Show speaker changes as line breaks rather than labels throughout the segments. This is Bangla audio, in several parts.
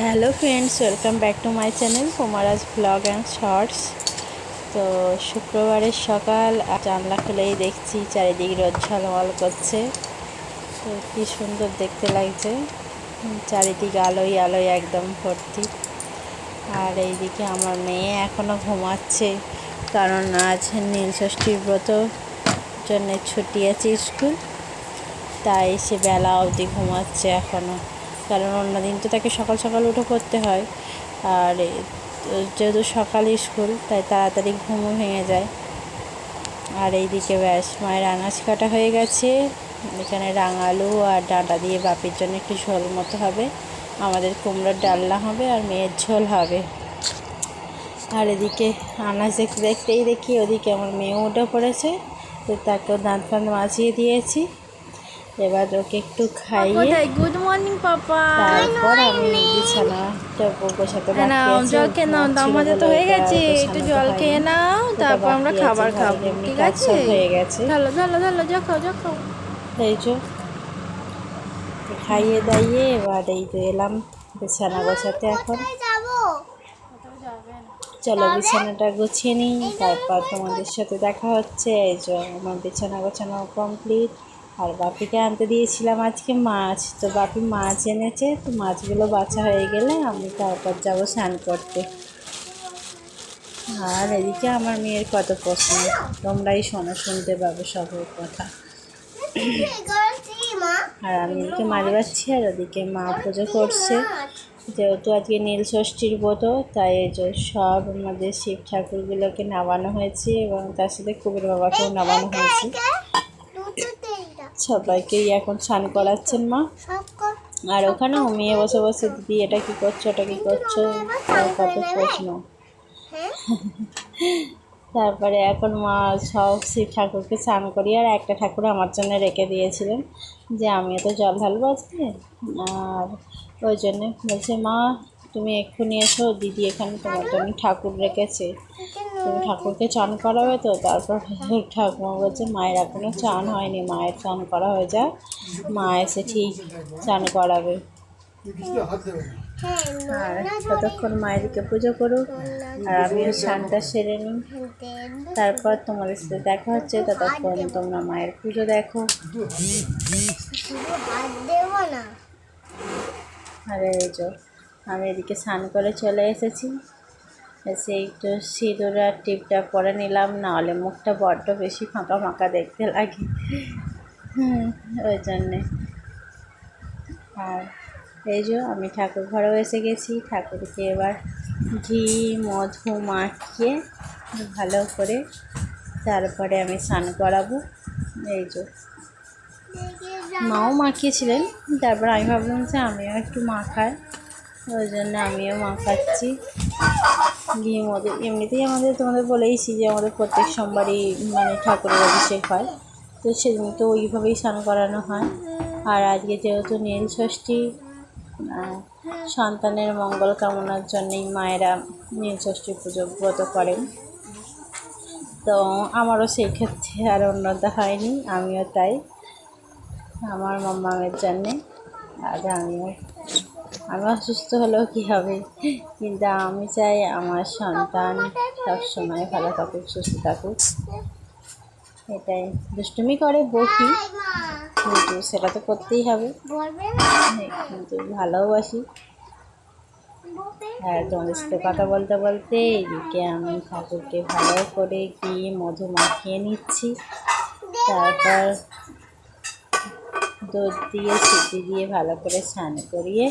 Hello friends, welcome back to my channel Kumaraj blog and shorts. তো শুক্রবারের সকাল জানলা খুলেই দেখছি চারিদিক রোদ ঝলমল করছে। তো কী সুন্দর দেখতে লাগছে, চারিদিক আলোয় আলোয় একদম ভর্তি। আর এইদিকে আমার মেয়ে এখনও ঘুমাচ্ছে, কারণ আজ নীলষষ্ঠীর ব্রত জন্যে ছুটি আছে স্কুল, তাই সে বেলা অবধি ঘুমাচ্ছে এখনও। কারণ অন্যদিন তো তাকে সকাল সকাল উঠে পড়তে হয়, আর যেহেতু সকালে স্কুল তাই তাড়াতাড়ি ঘুমও ভেঙে যায়। আর এইদিকে ব্যাস মায়ের আনাজ কাটা হয়ে গেছে। এখানে রাঙালু আর ডাঁটা দিয়ে বাপির জন্য একটু ঝোল মতো হবে, আমাদের কুমড়োর ডালনা হবে আর মেয়ের ঝোল হবে। আর এদিকে আনাজ দেখতে দেখতেই দেখি ওদিকে আমার মেয়েও উঠে পড়েছে, তো তাকেও দাঁত ফাঁত মাজিয়ে দিয়েছি। এবার ওকে একটু খাইয়ে
গুড মর্নিং পাপা,
তারপর আমি বিছানাটা গোছাতে বাকি আছে।
জল খেয়ে নাও, আমাদের তো হয়ে গেছে। একটু জল খেয়ে নাও, তারপর আমরা খাবার খাবো, ঠিক আছে?
হয়ে গেছে,
ঢালো ঢালো ঢালো, যা খাও যা খাও।
এই যে খাইয়ে দাইয়ে এবার এই যে এলাম বিছানা গোছাতে। এখন চলো বিছানাটা গুছিয়ে নিই, তারপর তোমাদের সাথে দেখা হচ্ছে। এই যে আমার বিছানা গোছানো কমপ্লিট। আর বাপিকে আনতে দিয়েছিলাম আজকে মাছ, তো বাপি মাছ এনেছে, তো মাছগুলো বাছা হয়ে গেলে আমি তারপর যাবো স্নান করতে। আর এদিকে আমার মেয়ের কত প্রশ্ন, তোমরাই শোনো, শুনতে পাবো সবের কথা। আর আমি এদিকে মাছ বাচ্ছি, আর ওদিকে মা পুজো করছে। যেহেতু আজকে নীলষষ্ঠীর ব্রত, তাই এই যে সব আমাদের শিব ঠাকুরগুলোকে নামানো হয়েছে এবং তার সাথে কুবের বাবাকেও নামানো হয়েছে। সবাইকেই এখন স্নান করাচ্ছেন মা। আর ওখানে মেয়ে বসে বসে দিদি এটা কি করছো, ওটা কি করছো, কত প্রশ্ন। তারপরে এখন মা সব শিব ঠাকুরকে স্নান করি, আর একটা ঠাকুর আমার জন্য রেখে দিয়েছিলেন যে আমিও তো জল ঢালবো আজকে। আর ওই জন্যে বলছে মা তুমি এক্ষুনি এসো, দিদি এখানে তোমার জন্য ঠাকুর রেখেছে, তুমি ঠাকুরকে চান করাবে তো। তারপর ঠাকুমা বলছে মায়ের এখনও চান হয়নি, মায়ের চান করা হয়ে যায়, মা এসে ঠিক চান করাবে। আর ততক্ষণ মায়েরকে পুজো করুক, আর আমিও স্নানটা সেরে নিই, তারপর তোমাদের সাথে দেখা হচ্ছে। ততক্ষণ তোমরা মায়ের পুজো দেখো। আর এই যে আমি এদিকে স্নান করে চলে এসেছি, এসে একটু সিঁদুর আর টিপটা পরে নিলাম, নাহলে মুখটা বড্ড বেশি ফাঁকা ফাঁকা দেখতে লাগে, ওই জন্যে। আর এই যে আমি ঠাকুর ঘরেও এসে গেছি, ঠাকুরকে এবার ঘি মধু মাখিয়ে ভালো করে তারপরে আমি স্নান করাবো। এই যে মাও মাখিয়েছিলেন, তারপর আমি ভাবলাম যে আমিও একটু মাখাই, ওই জন্য আমিও মাখাচ্ছি ঘি মধু। এমনিতেই আমাদের তোমাদের বলেইছি যে আমাদের প্রত্যেক সোমবারই মানে ঠাকুরের অভিষেক হয়, তো সেদিন তো ওইভাবেই স্নান করানো হয়। আর আজকে যেহেতু নীলষষ্ঠী, সন্তানের মঙ্গল কামনার জন্যই মায়েরা নীলষষ্ঠী পুজো ব্রত করেন, তো আমারও সেই ক্ষেত্রে আর অন্যতা হয়নি, আমিও তাই আমার মামামের জন্যে। আর আমি অসুস্থ হলেও কী হবে, কিন্তু আমি চাই আমার সন্তান সবসময় ভালো থাকুক, সুস্থ থাকুক। এটাই দুষ্টুমি করে বকি, কিন্তু সেটা তো করতেই হবে, কিন্তু ভালোবাসি। আর তোমাদের সাথে কথা বলতে বলতে এদিকে আমি ঠাকুরকে ভালো করে ঘি মধু মাখিয়ে নিচ্ছি, তারপর দুধ দিয়ে সিটি দিয়ে ভালো করে স্নান করিয়ে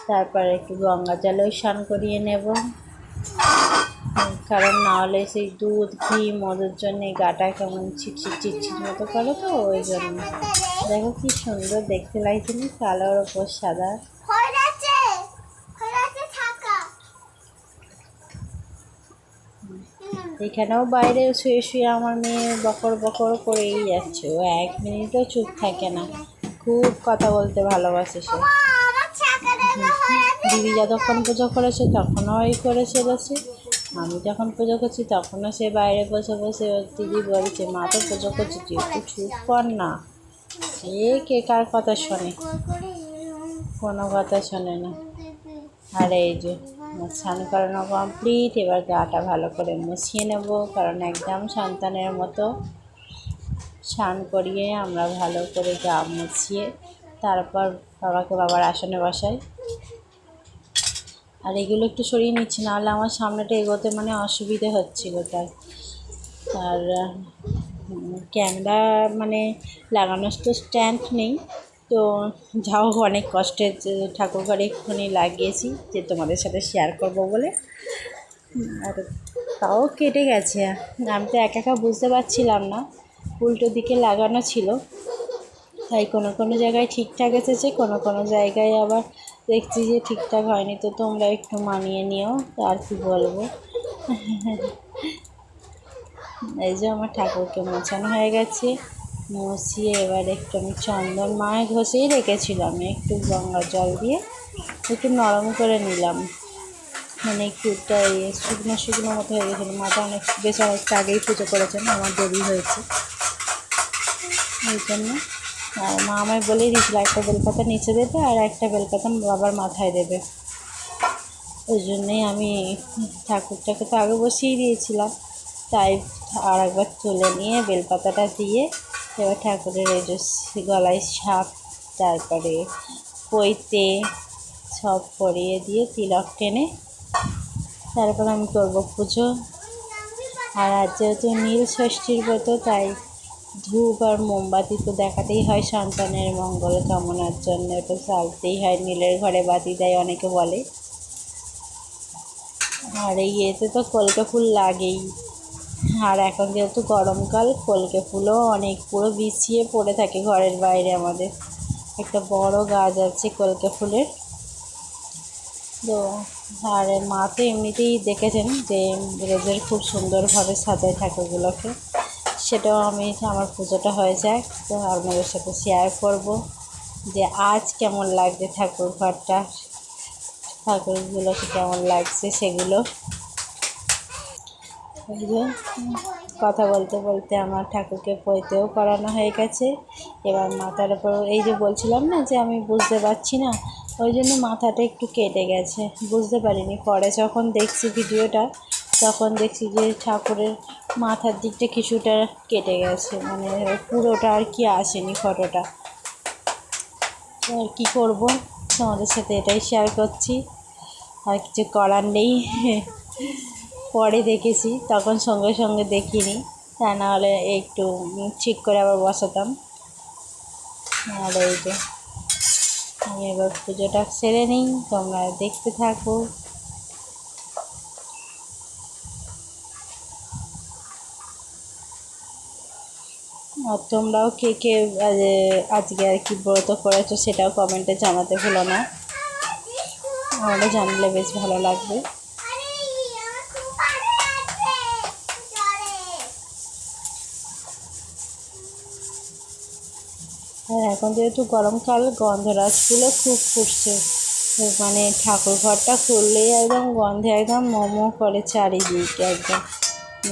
তারপর একটু গঙ্গা জলেও স্নান করিয়ে নেব, কারণ নাহলে সেই দুধ ঘি মধুর জন্যে গাটা কেমন ছিটছিট চিটচিট মতো করে, তো ওই জন্য। দেখো কি সুন্দর দেখতে লাগছে না, কালোর ওপর সাদা। এখানেও বাইরে শুয়ে শুয়ে আমার মেয়ে বকর বকর করেই যাচ্ছে, ও 1 মিনিটও চুপ থাকে না, খুব কথা বলতে ভালোবাসে সে। দিদি যতক্ষণ পুজো করেছে তখনও ওই করে চলেছে, আমি যখন পুজো করছি তখনও সে বাইরে বসে বসে দিদি বলছে মা তো পুজো করছে, তুই একটু চুপ কর না। সে কে কার কথা শোনে, কোনো কথা শোনে না। আর এই যে আমার স্নান করানো কমপ্লিট। এবার গাটা ভালো করে মুছিয়ে নেব, কারণ একদম সন্তানের মতো স্নান করিয়ে আমরা ভালো করে গা মুছিয়ে তারপর বাবাকে বাবার আসনে বসাই। আর এগুলো একটু সরিয়ে নিচ্ছি, নাহলে আমার সামনেটা এগোতে মানে অসুবিধে হচ্ছিলো তাই। আর ক্যামেরা মানে লাগানোর তো স্ট্যান্ড নেই, তো যাও অনেক কষ্টে ঠাকুর ঘরে এক্ষুনি লাগিয়েছি যে তোমাদের সাথে শেয়ার করব বলে। আর তাও কেটে গেছে, আমি তো একা একা বুঝতে পারছিলাম না, উল্টো দিকে লাগানো ছিল, তাই কোনো কোনো জায়গায় ঠিকঠাক এসেছে, কোনো কোনো জায়গায় আবার দেখছি যে ঠিকঠাক হয়নি। তো তোমরা একটু মানিয়ে নিও, আর কি বলবো। এই যে আমার ঠাকুরকে মোছানো হয়ে গেছে, মুছিয়ে এবার একটু আমি চন্দন মায়ে ঘষেই রেখেছিলাম, একটু গঙ্গা জল দিয়ে একটু নরম করে নিলাম, মানে একটু শুকনো শুকনো মতো হয়ে গেছিলো। মাটা অনেক বেশ অনেকটা আগেই পুজো করেছেন, আমার দেরি হয়েছে এই জন্য। আর মা আমায় বলেই দিয়েছিল একটা বেলপাতা নিচে দেবে আর একটা বেলপাতা বাবার মাথায় দেবে, ওই জন্যেই আমি ঠাকুরটাকে তো আগে বসিয়ে দিয়েছিলাম, তাই আর একবার তুলে নিয়ে বেলপাতাটা দিয়ে এবার ঠাকুরের এই যে গলায় সাপ, তারপরে পৈতে সব পরিয়ে দিয়ে তিলক টেনে তারপর আমি করবো পুজো। আর আজ যেহেতু নীল ষষ্ঠীর ব্রত, তাই ধূপ আর মোমবাতি তো দেখাতেই হয় সন্তানের মঙ্গল কামনার জন্য, তো জ্বালতেই হয়। নীলের ঘরে বাতি দেয় অনেকে বলে। আর এই এতে তো কলকে ফুল লাগেই, আর এখন যেহেতু গরমকাল কলকে ফুলও অনেক পুরো বিছিয়ে পড়ে থাকে ঘরের বাইরে। আমাদের একটা বড় গাছ আছে কলকে ফুলের। তো আর মা তো এমনিতেই দেখেছেন যে রেজের খুব সুন্দরভাবে সাজায় ঠাকুরগুলোকে, সেটাও আমি আমার পুজোটা হয়ে যায় তো আপনাদের সাথে শেয়ার করব যে আজ কেমন লাগছে ঠাকুর ঘরটা, ঠাকুরগুলোকে কেমন লাগছে সেগুলো। এই যে কথা বলতে বলতে আমার ঠাকুরকে পৈতেও করানো হয়ে গেছে। এবার মাথার উপর এই যে বলছিলাম না যে আমি বুঝতে পারছি না, ওই জন্য মাথাটা একটু কেটে গেছে, বুঝতে পারিনি। পরে যখন দেখছি ভিডিওটা তখন দেখছি যে ঠাকুরের মাথার দিকটা কিছুটা কেটে গেছে, মানে পুরোটা আর কি আসেনি ফটোটা। আর কী করব, তোমাদের সাথে এটাই শেয়ার করছি, আর কিছু করার নেই। পরে দেখেছি, তখন সঙ্গে সঙ্গে দেখিনি, তা নাহলে একটু ঠিক করে আবার বসাতাম। আর এই যে আমি এবার পুজোটা সেরে নিই, তোমরা দেখতে থাকো। আর তোমরাও কে কে আজকে আর কি ব্রত করেছো সেটাও কমেন্টে জানাতে ভুলো না, আমারও জানলে বেশ ভালো লাগবে। আর এখন যেহেতু গরমকাল গন্ধরাজ ফুলও খুব ফুটছে, মানে ঠাকুর ঘরটা খুললেই একদম গন্ধে একদম মোমো করে চারিদিকে, একদম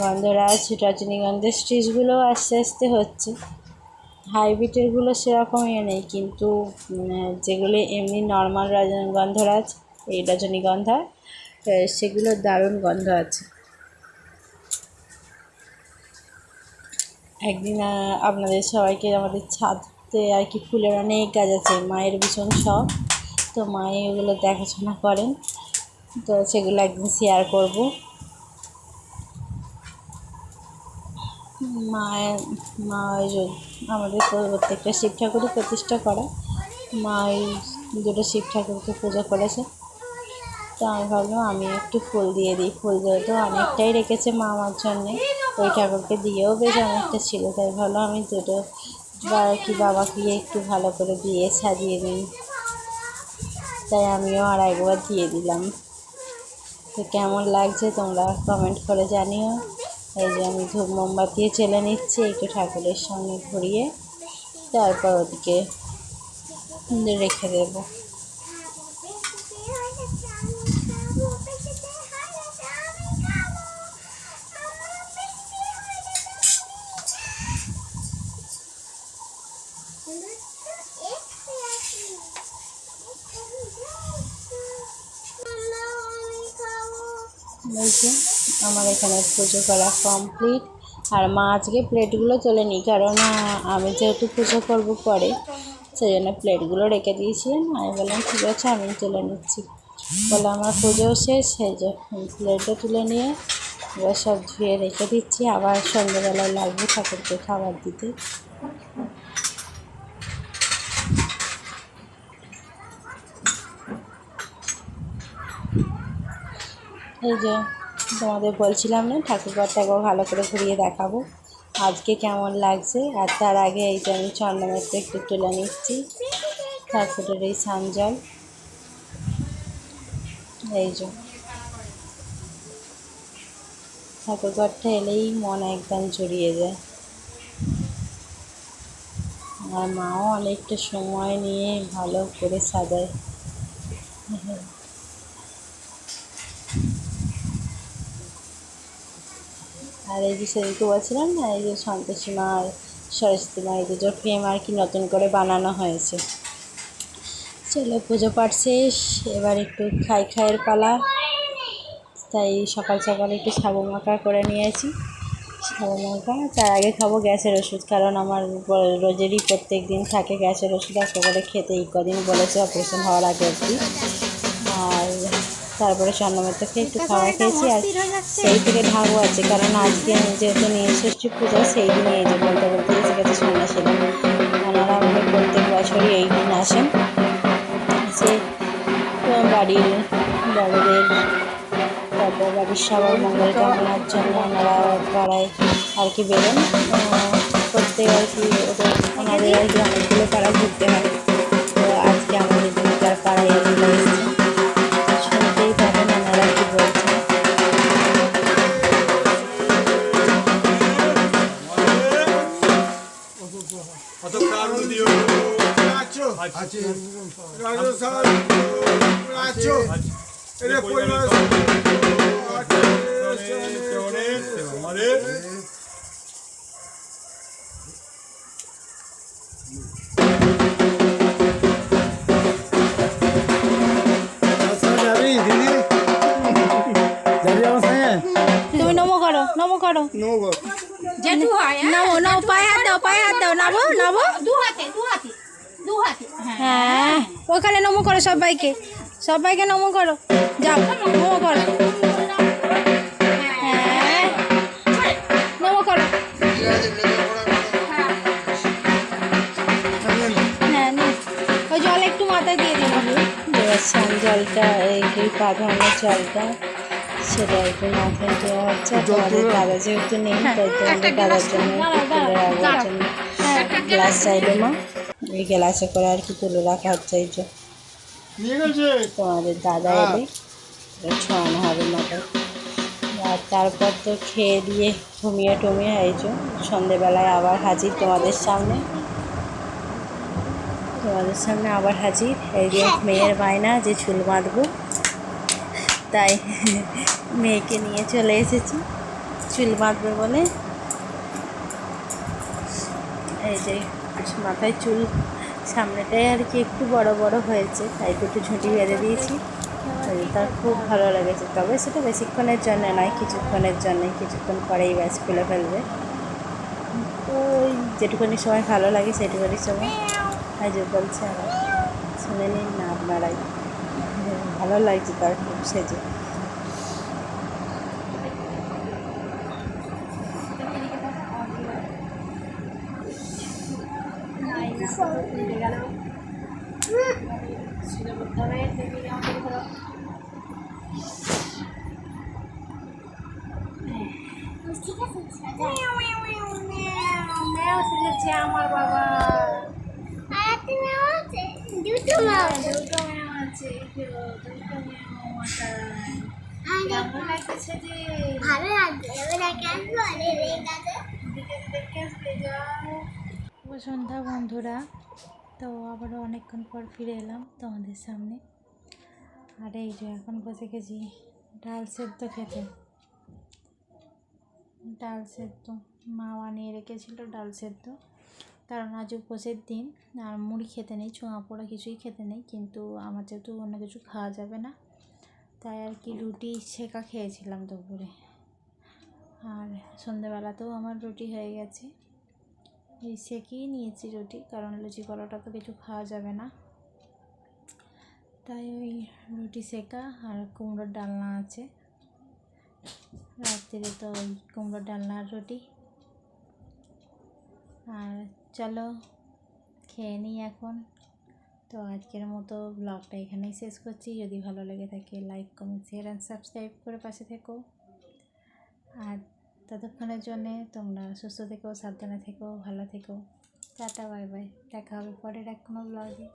গন্ধরাজ রজনীগন্ধার স্টিচগুলোও আস্তে আস্তে হচ্ছে। হাইব্রিডেরগুলো সেরকম নেই, কিন্তু যেগুলো এমনি নর্মাল গন্ধরাজ এই রজনীগন্ধা সেগুলোর দারুণ গন্ধ আছে। একদিন আপনাদের সবাইকে আমাদের ছাদে আর কি ফুলের অনেক গাছ আছে, মায়ের ভীষণ শখ, তো মাই ওগুলো দেখাশোনা করেন, তো সেগুলো একদিন শেয়ার করব। মা ওই যে আমাদের প্রত্যেকটা শিব ঠাকুরই প্রতিষ্ঠা করা, মা ওই দুটো শিব ঠাকুরকে পুজো করেছে, তো আমি ভাবলাম আমি একটু ফুল দিয়ে দিই। ফুল যেহেতু অনেকটাই রেখেছে মা আমার জন্যে, ওই ঠাকুরকে দিয়েও বেশ অনেকটা ছিল, তাই ভাবলাম আমি দুটো বা কি বাবাকে একটু ভালো করে দিয়ে সাজিয়ে নিই, তাই আমিও আর একবার দিয়ে দিলাম। তো কেমন লাগছে তোমরা কমেন্ট করে জানিও। এই যে আমি ধূপ মোমবাতি চেলে নিচ্ছি একটু ঠাকুরের সামনে ঘুরিয়ে, তারপর ওদিকে রেখে দেবো। এই যে আমার এখানে পুজো করা কমপ্লিট। আর মা আজকে প্লেটগুলো তোলেনি, কারণ আমি যেহেতু পুজো করবো পরে, সেই জন্য প্লেটগুলো রেখে দিয়েছিলেন। আমি বললাম ঠিক আছে আমি তুলে নিচ্ছি, বলে আমার পুজোও শেষ, সেই যে প্লেটও তুলে নিয়ে এবার সব ধুয়ে রেখে দিচ্ছি। আবার সন্ধ্যেবেলায় লাগবে ঠাকুরকে খাবার দিতে। এই যে তোমাদের বলছিলাম না ঠাকুরঘরটাকে ভালো করে ঘুরিয়ে দেখাবো আজকে কেমন লাগছে। আর তার আগে এই যে আমি চন্দ্রমাতে একটু তুলে নিচ্ছি ঠাকুরের এই সানজল। এই যে ঠাকুরঘরটা এলেই মন একদম জুড়িয়ে যায়। আর মাও অনেকটা সময় নিয়ে ভালো করে সাজায়। আর এই যে সেদিনকে বলছিলাম না, এই যে সন্তোষী মা আর সরস্বতী মা এই দুটো ফ্রেম আর কি নতুন করে বানানো হয়েছে। চলো পুজো পাঠ শেষ, এবার একটু খাইয়ের পালা। তাই সকাল সকাল একটু সাবু মাখা করে নিয়েছি। সাবু মাখা, তার আগে খাবো গ্যাসের ওষুধ, কারণ আমার রোজেরই প্রত্যেক দিন থাকে গ্যাসের ওষুধ একটা করে খেতে, এই কদিন বলেছে অপারেশন হওয়ার আগে অবধি। আর তারপরে চন্দ্রমার থেকে একটু খাবার খেয়েছি, আর সেই থেকে ঢাকও আছে, কারণ আজকে যেহেতু নীলষষ্ঠী পূজা, সেই দিনে এই যে বলতে বলতে এসে গেছে সন্ন্যাসীরা। ওনারা আমাদের প্রত্যেক বছরই এই দিন আসেন, এসে বাড়ির বড়দের, তারপর বাড়ির সবার মঙ্গল কামনার জন্য ওনারা পাড়ায় আর কি বেরোন। প্রত্যেক আর কি ওনাদের আর কি অনেকগুলো পাড়া ঘুরতে হয়। তো আজকে আমাদের দুর্গার পাড়ায় এগুলো এসছে, শুনতেই পাবেন ওনারা কি বলছেন।
তুমি নমো করো, নমো করো,
যেটু হয়
নমো, নমো, পায়ে হাত দাও, পায়ে হাত দাও, নাবো, নাবো।
দু হাতে দু হাতে দু হাতে
হ্যাঁ, ওখানে নমো করো, সবাইকে, সবাইকে নমো করো, যাও নমো করো। হ্যাঁ, নমো করো। হ্যাঁ, নে। ওই জল একটু মাথায় দিয়ে দিন।
এবার স্নান জলটা, এই পা ধোয়ানোর জলটা, সেটা একটু মাথায় দেওয়া হচ্ছে। আর তোমাদের দাদা যেহেতু নেই, তাই তোমাদের দাদার জন্য তুলে রাখার জন্য গ্লাস চাইলো মা, এই গ্লাসে করে আর কি তুলে রাখা হচ্ছে। এই যে তোমাদের দাদা এলে ছোঁয়ানো হবে মাথায়। আর তারপর তো খেয়ে দিয়ে ঘুমিয়ে টুমিয়ে এই যে সন্ধেবেলায় আবার হাজির তোমাদের সামনে, তোমাদের সামনে আবার হাজির। এই যে মেয়ের বায়না যে চুল বাঁধবো, তাই মেয়েকে নিয়ে চলে এসেছি চুল বাঁধবে বলে। এই যে মাথায় চুল সামনেটাই আর কি একটু বড় বড় হয়েছে, তাই দুটো ঝুঁটি বেঁধে দিয়েছি। তার খুব ভালো লেগেছে, তবে সেটা বেশিক্ষণের জন্য নয়, কিছুক্ষণের জন্যই, কিছুক্ষণ পরেই ব্যাস খুলে ফেলবে। তো ওই যেটুখানি সময় ভালো লাগে সেটুখানি সময় আজ বলছে, আবার শুনে নিন না আপনারাই। ভালো লাগছে তার খুব সেজে।
আমার বাবা
দুটো মাও
আছে, কেমন লাগছে যে
ভালো লাগবে এবার কেন বলে রে দাদা
শুভ সন্ধ্যা বন্ধুরা। তো আবারও অনেকক্ষণ পর ফিরে এলাম তোমাদের সামনে। আর এই যে এখন বসে গেছি ডাল সেদ্ধ খেতে। ডাল সেদ্ধ মা বানিয়ে রেখেছিল ডাল সেদ্ধ, কারণ আজ উপোসের দিন আর মুড়ি খেতে নেই, ছোঁয়া পোড়া কিছুই খেতে নেই। কিন্তু আমার যেহেতু অন্য কিছু খাওয়া যাবে না, তাই আর কি রুটি সেকা খেয়েছিলাম দুপুরে। আর সন্ধেবেলাতেও আমার রুটি হয়ে গেছে, এই সেকেই নিয়েছি রুটি, কারণ লুচি পরোটা তো কিছু খাওয়া যাবে না। তাই ওই রুটি সেকা আর কুমড়োর ডালনা আছে, রাত্রিরে তো ওই কুমড়োর ডালনা আর রুটি। আর চলো খেয়ে নিই এখন। তো আজকের মতো ব্লগটা এখানেই শেষ করছি। যদি ভালো লেগে থাকে like, comment, share and subscribe করে পাশে থেকো। আর ততক্ষণের জন্যে তোমরা সুস্থ থেকো, সাবধানে থেকো, ভালো থেকো। Tata, bye bye. দেখা হবে পরের এক কোনো ব্লগে।